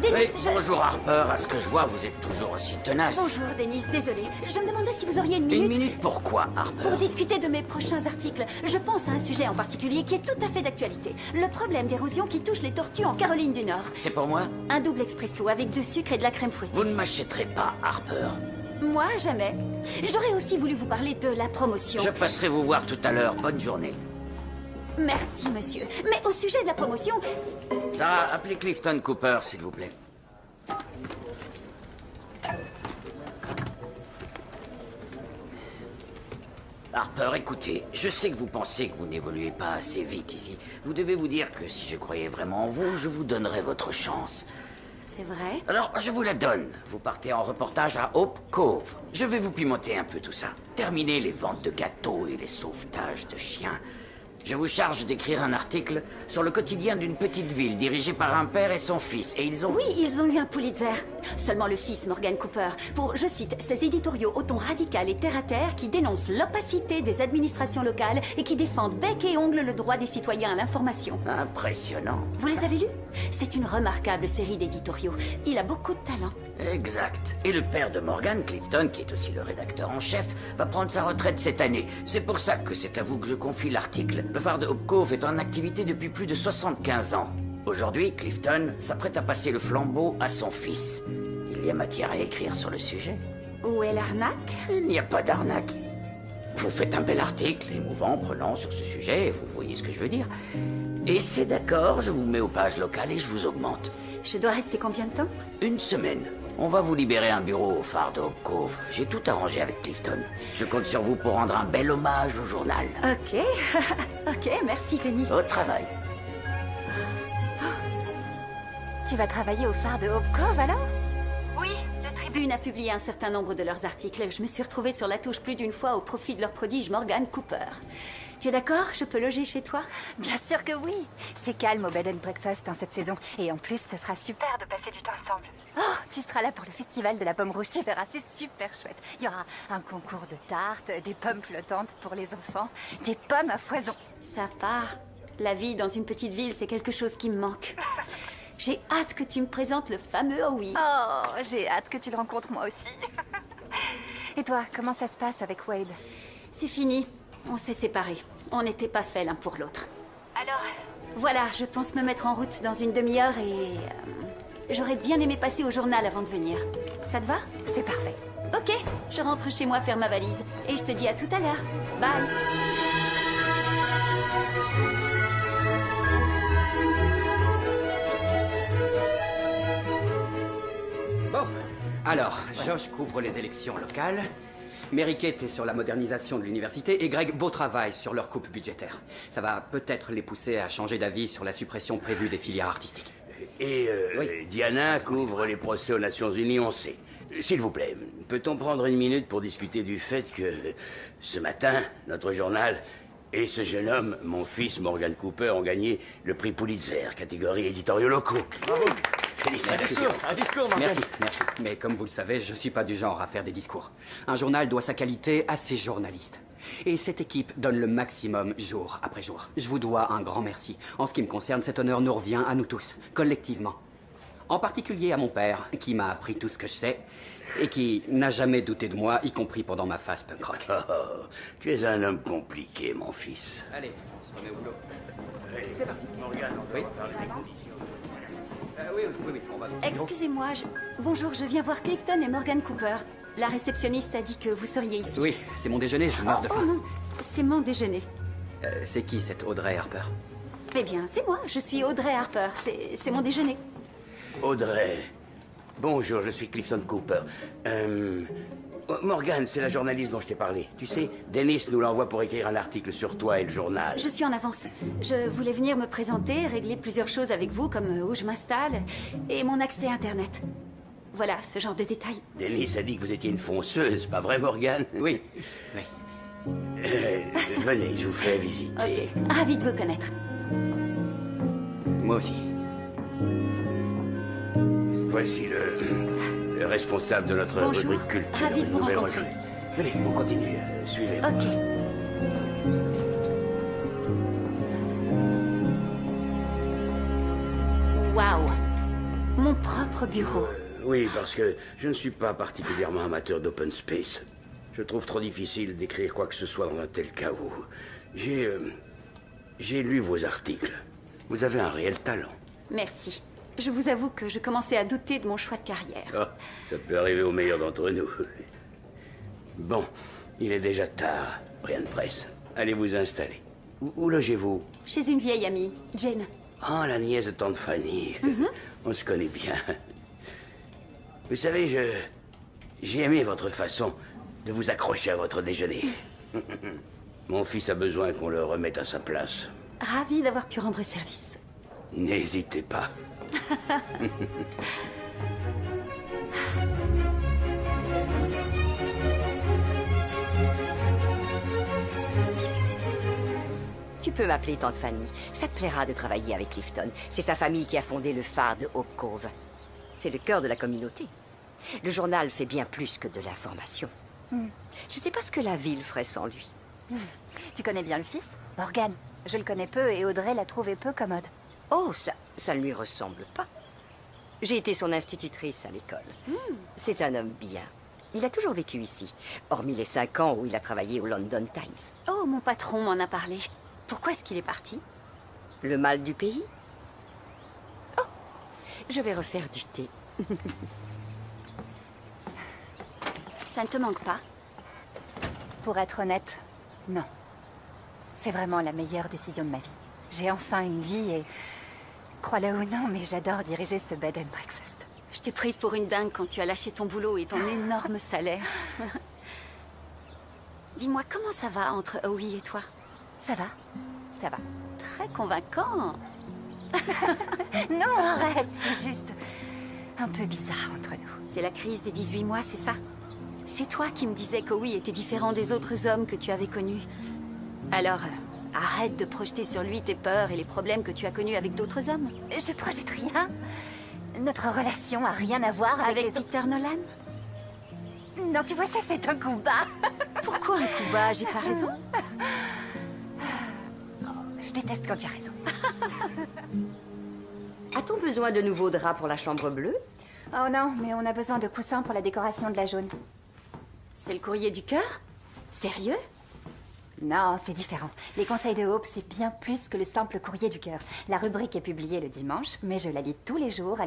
Dennis, Bonjour Harper, à ce que je vois, vous êtes toujours aussi tenace. Bonjour, Dennis, désolée. Je me demandais si vous auriez une minute... Une minute pourquoi, Harper? Pour discuter de mes prochains articles. Je pense à un sujet en particulier qui est tout à fait d'actualité. Le problème d'érosion qui touche les tortues en Caroline du Nord. C'est pour moi? Un double expresso avec 2 sucres et de la crème fouettée. Vous ne m'achèterez pas, Harper. Moi, jamais. J'aurais aussi voulu vous parler de la promotion. Je passerai vous voir tout à l'heure. Bonne journée. Merci, monsieur. Mais au sujet de la promotion... Sarah, appelez Clifton Cooper, s'il vous plaît. Harper, écoutez, je sais que vous pensez que vous n'évoluez pas assez vite ici. Vous devez vous dire que si je croyais vraiment en vous, je vous donnerais votre chance. C'est vrai? Alors, je vous la donne. Vous partez en reportage à Hope Cove. Je vais vous pimenter un peu tout ça. Terminez les ventes de gâteaux et les sauvetages de chiens. Je vous charge d'écrire un article sur le quotidien d'une petite ville dirigée par un père et son fils. Et ils ont... Oui, ils ont eu un Pulitzer. Seulement le fils, Morgan Cooper, pour, je cite, ses éditoriaux au ton radical et terre-à-terre qui dénoncent l'opacité des administrations locales et qui défendent bec et ongle le droit des citoyens à l'information. Impressionnant. Vous les avez lus? C'est une remarquable série d'éditoriaux. Il a beaucoup de talent. Exact. Et le père de Morgan, Clifton, qui est aussi le rédacteur en chef, va prendre sa retraite cette année. C'est pour ça que c'est à vous que je confie l'article. Le phare de Hope Cove est en activité depuis plus de 75 ans. Aujourd'hui, Clifton s'apprête à passer le flambeau à son fils. Il y a matière à écrire sur le sujet. Où est l'arnaque? Il n'y a pas d'arnaque. Vous faites un bel article, émouvant, prenant sur ce sujet, et vous voyez ce que je veux dire. Et c'est d'accord, je vous mets aux pages locales et je vous augmente. Je dois rester combien de temps? 1 semaine. On va vous libérer un bureau au phare de Hope Cove. J'ai tout arrangé avec Clifton. Je compte sur vous pour rendre un bel hommage au journal. Ok. Ok, merci, Denis. Au travail. Tu vas travailler au phare de Hope Cove, alors? Oui, le Tribune a publié un certain nombre de leurs articles. Je me suis retrouvée sur la touche plus d'une fois au profit de leur prodige Morgan Cooper. Tu es d'accord? Je peux loger chez toi? Bien sûr que oui. C'est calme au Bed and Breakfast en cette saison. Et en plus, ce sera super de passer du temps ensemble. Oh, tu seras là pour le festival de la pomme rouge, tu verras, c'est super chouette. Il y aura un concours de tartes, des pommes flottantes pour les enfants, des pommes à foison. Ça part. La vie dans une petite ville, c'est quelque chose qui me manque. J'ai hâte que tu me présentes le fameux Howie. Oh, j'ai hâte que tu le rencontres moi aussi. Et toi, comment ça se passe avec Wade? C'est fini. On s'est séparés. On n'était pas faits l'un pour l'autre. Alors? Voilà, je pense me mettre en route dans une demi-heure et... j'aurais bien aimé passer au journal avant de venir. Ça te va? C'est parfait. Ok, je rentre chez moi faire ma valise. Et je te dis à tout à l'heure. Bye. Bon, alors, Josh couvre les élections locales, Mary Kate est sur la modernisation de l'université et Greg, beau travail sur leur coupe budgétaire. Ça va peut-être les pousser à changer d'avis sur la suppression prévue des filières artistiques. Et Oui. Diana couvre les procès aux Nations Unies, on sait. S'il vous plaît, peut-on prendre une minute pour discuter du fait que ce matin, notre journal et ce jeune homme, mon fils Morgan Cooper, ont gagné le prix Pulitzer, catégorie éditoriaux locaux. Bravo. Félicitations. Un discours, Morgan. Merci, merci. Mais comme vous le savez, je suis pas du genre à faire des discours. Un journal doit sa qualité à ses journalistes. Et cette équipe donne le maximum jour après jour. Je vous dois un grand merci. En ce qui me concerne, cet honneur nous revient à nous tous, collectivement. En particulier à mon père, qui m'a appris tout ce que je sais, et qui n'a jamais douté de moi, y compris pendant ma phase punk rock. Oh, tu es un homme compliqué, mon fils. Allez, on se remet au boulot. C'est parti. Morgan, on Oui. doit parler des conditions. Oui, on va... Excusez-moi, bonjour, je viens voir Clifton et Morgan Cooper. La réceptionniste a dit que vous seriez ici. Oui, c'est mon déjeuner, je meurs de Oh faim. non, c'est mon déjeuner. C'est qui cette Audrey Harper? Eh bien, c'est moi, je suis Audrey Harper. C'est mon déjeuner. Audrey. Bonjour, je suis Clifton Cooper. Morgan, c'est la journaliste dont je t'ai parlé. Tu sais, Dennis nous l'envoie pour écrire un article sur toi et le journal. Je suis en avance. Je voulais venir me présenter, régler plusieurs choses avec vous, comme où je m'installe et mon accès Internet. Voilà, ce genre de détails. Dennis a dit que vous étiez une fonceuse, pas vrai, Morgan? Oui, oui. Venez, je vous fais visiter. Ok, ravi de vous connaître. Moi aussi. Voici le responsable de notre Bonjour. rubrique culture, Ravi de une vous nouvelle rencontrer. recrue. Venez, on continue. Suivez-moi. Ok. Waouh. Mon propre propre bureau. Oui, parce que je ne suis pas particulièrement amateur d'open space. Je trouve trop difficile d'écrire quoi que ce soit dans un tel chaos. J'ai lu vos articles. Vous avez un réel talent. Merci. Je vous avoue que je commençais à douter de mon choix de carrière. Ah, ça peut arriver aux meilleurs d'entre nous. Bon, il est déjà tard. Rien de presse. Allez vous installer. Où logez-vous? Chez une vieille amie, Jane. Oh, la nièce de tante Fanny. On se connaît bien. Vous savez, j'ai aimé votre façon de vous accrocher à votre déjeuner. Mon fils a besoin qu'on le remette à sa place. Ravie d'avoir pu rendre service. N'hésitez pas. Tu peux m'appeler Tante Fanny. Ça te plaira de travailler avec Clifton. C'est sa famille qui a fondé le phare de Hope Cove. C'est le cœur de la communauté. Le journal fait bien plus que de l'information. Je ne sais pas ce que la ville ferait sans lui. Tu connais bien le fils? Morgan. Je le connais peu et Audrey l'a trouvé peu commode. Oh, ça ne lui ressemble pas. J'ai été son institutrice à l'école. C'est un homme bien. Il a toujours vécu ici, hormis les 5 ans où il a travaillé au London Times. Oh, mon patron m'en a parlé. Pourquoi est-ce qu'il est parti? Le mal du pays? Oh, je vais refaire du thé. Ça ne te manque pas? Pour être honnête, non. C'est vraiment la meilleure décision de ma vie. J'ai enfin une vie et... Crois-le ou non, mais j'adore diriger ce bed and breakfast. Je t'ai prise pour une dingue quand tu as lâché ton boulot et ton énorme salaire. Dis-moi, comment ça va entre Howie et toi? Ça va? Ça va. Très convaincant. Non, arrête, c'est juste un peu bizarre entre nous. C'est la crise des 18 mois, c'est ça? C'est toi qui me disais qu'Howie était différent des autres hommes que tu avais connus. Alors, arrête de projeter sur lui tes peurs et les problèmes que tu as connus avec d'autres hommes. Je projette rien. Notre relation a rien à voir avec les... Peter Nolan? Non, tu vois, ça c'est un coup bas. Pourquoi un coup bas? J'ai pas raison. Je déteste quand tu as raison. A-t-on besoin de nouveaux draps pour la chambre bleue? Oh non, mais on a besoin de coussins pour la décoration de la jaune. C'est le courrier du cœur? Sérieux? Non, c'est différent. Les conseils de Hope, c'est bien plus que le simple courrier du cœur. La rubrique est publiée le dimanche, mais je la lis tous les jours.